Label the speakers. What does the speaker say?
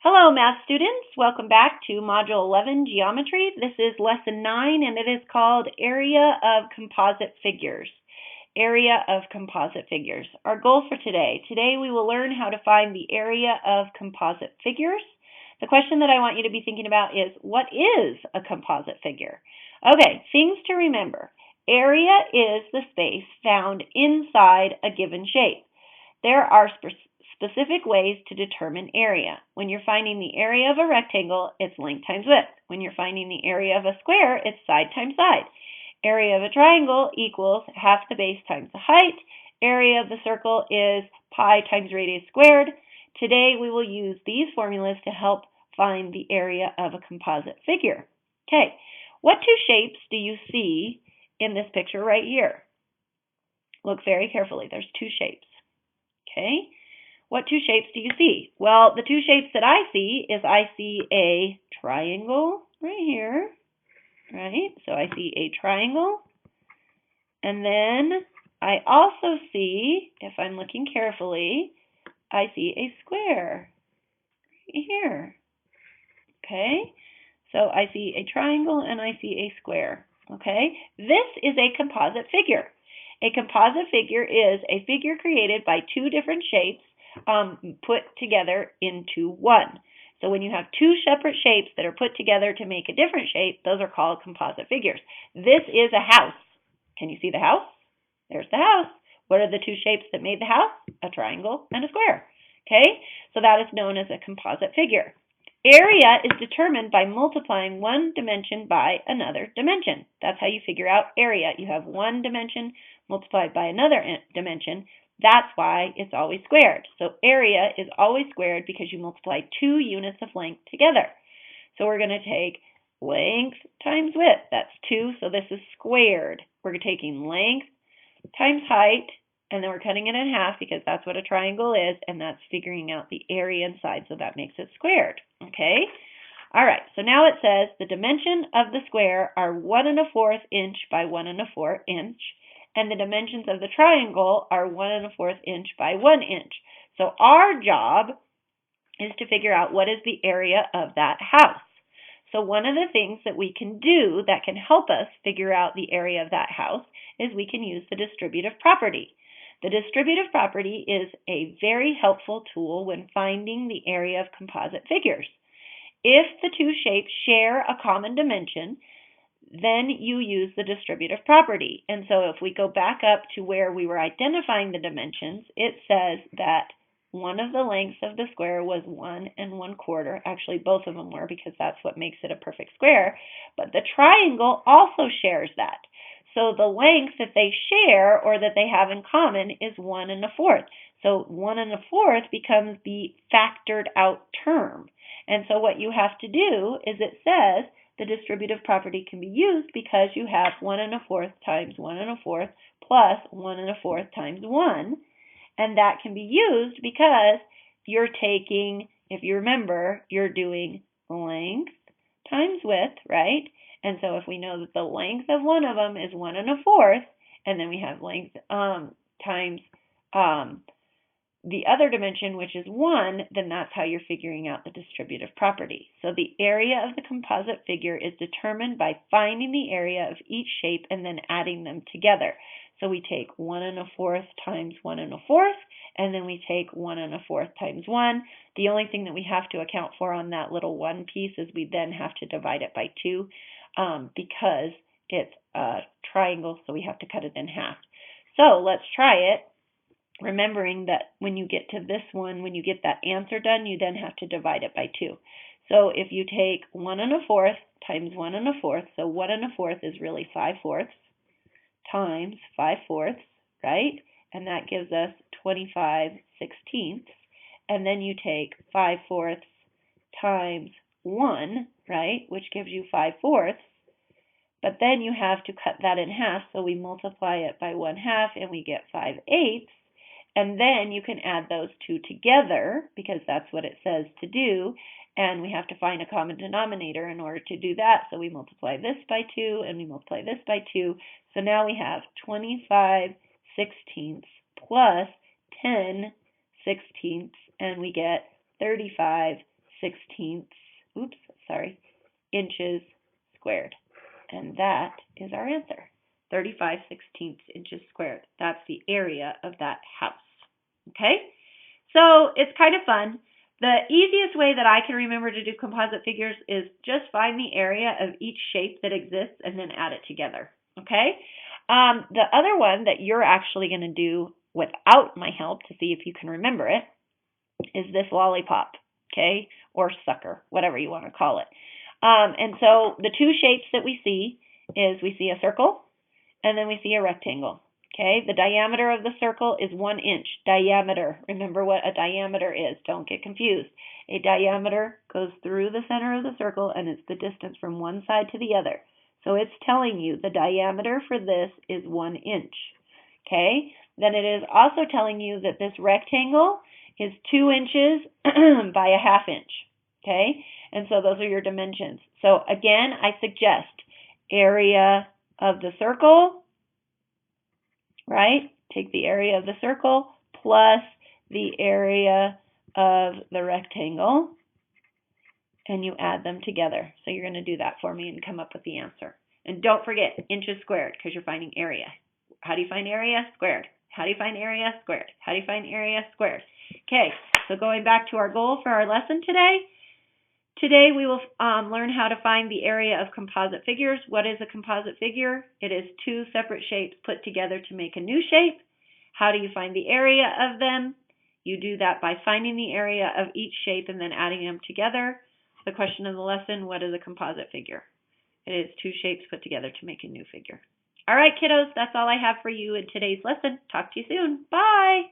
Speaker 1: Hello, math students. Welcome back to Module 11, Geometry. This is Lesson 9, and it is called Area of Composite Figures. Area of Composite Figures. Our goal for today. Today we will learn how to find the area of composite figures. The question that I want you to be thinking about is, what is a composite figure? Okay, things to remember. Area is the space found inside a given shape. There are specific ways to determine area. When you're finding the area of a rectangle, it's length times width. When you're finding the area of a square, it's side times side. Area of a triangle equals half the base times the height. Area of the circle is pi times radius squared. Today we will use these formulas to help find the area of a composite figure. Okay, what two shapes do you see in this picture right here? Look very carefully. There's two shapes. Okay, what two shapes do you see? Well, the two shapes that I see is I see a triangle right here, right? So I see a triangle. And then I also see, if I'm looking carefully, I see a square right here. Okay, so I see a triangle and I see a square. Okay, this is a composite figure. A composite figure is a figure created by two different shapes put together into one. So when you have two separate shapes that are put together to make a different shape, those are called composite figures. This is a house. Can you see the house? There's the house. What are the two shapes that made the house? A triangle and a square. Okay, so that is known as a composite figure. Area is determined by multiplying one dimension by another dimension. That's how you figure out area. You have one dimension multiplied by another dimension. That's why it's always squared. So area is always squared because you multiply two units of length together. So we're going to take length times width. That's 2, so this is squared. We're taking length times height, and then we're cutting it in half because that's what a triangle is, and that's figuring out the area inside, so that makes it squared. Okay? All right, so now it says the dimension of the square are 1 1/4 inch by 1 1/4 inch, and the dimensions of the triangle are 1 1/4 inch by 1 inch. So our job is to figure out what is the area of that house. So one of the things that we can do that can help us figure out the area of that house is we can use the distributive property. The distributive property is a very helpful tool when finding the area of composite figures. If the two shapes share a common dimension, then you use the distributive property. And so if we go back up to where we were identifying the dimensions, it says that one of the lengths of the square was 1 1/4. Actually, both of them were because that's what makes it a perfect square. But the triangle also shares that. So the length that they share or that they have in common is 1 1/4. So 1 1/4 becomes the factored out term. And so what you have to do is it says the distributive property can be used because you have 1 1/4 times 1 1/4 plus 1 1/4 times 1. And that can be used because you're taking, if you remember, you're doing length times width, right? And so if we know that the length of one of them is 1 1/4, and then we have length times the other dimension, which is 1, then that's how you're figuring out the distributive property. So the area of the composite figure is determined by finding the area of each shape and then adding them together. So we take 1 1/4 times 1 1/4, and then we take 1 1/4 times 1. The only thing that we have to account for on that little 1 piece is we then have to divide it by 2 because it's a triangle, so we have to cut it in half. So let's try it. Remembering that when you get to this one, when you get that answer done, you then have to divide it by 2. So if you take 1 1/4 times 1 1/4, so 1 1/4 is really 5/4 times 5/4, right? And that gives us 25/16. And then you take 5/4 times 1, right, which gives you 5/4. But then you have to cut that in half, so we multiply it by 1/2 and we get 5/8. And then you can add those two together because that's what it says to do. And we have to find a common denominator in order to do that. So we multiply this by 2 and we multiply this by 2. So now we have 25/16 plus 10/16, and we get 35/16. inches squared. And that is our answer, 35/16 inches squared. That's the area of that house. Okay? So it's kind of fun. The easiest way that I can remember to do composite figures is just find the area of each shape that exists and then add it together. Okay? The other one that you're actually going to do without my help to see if you can remember it is this lollipop, okay, or sucker, whatever you want to call it. And so the two shapes that we see is we see a circle and then we see a rectangle. Okay, the diameter of the circle is 1 inch. Diameter, remember what a diameter is. Don't get confused. A diameter goes through the center of the circle and it's the distance from one side to the other. So it's telling you the diameter for this is 1 inch. Okay, then it is also telling you that this rectangle is 2 inches by a 1/2 inch. Okay, and so those are your dimensions. So again, I suggest area of the circle, right? Take the area of the circle plus the area of the rectangle, and you add them together. So you're going to do that for me and come up with the answer. And don't forget inches squared because you're finding area. How do you find area? Squared. How do you find area? Squared. How do you find area? Squared. Okay, so going back to our goal for our lesson today. Today we will learn how to find the area of composite figures. What is a composite figure? It is two separate shapes put together to make a new shape. How do you find the area of them? You do that by finding the area of each shape and then adding them together. The question of the lesson, what is a composite figure? It is two shapes put together to make a new figure. All right, kiddos, that's all I have for you in today's lesson. Talk to you soon. Bye.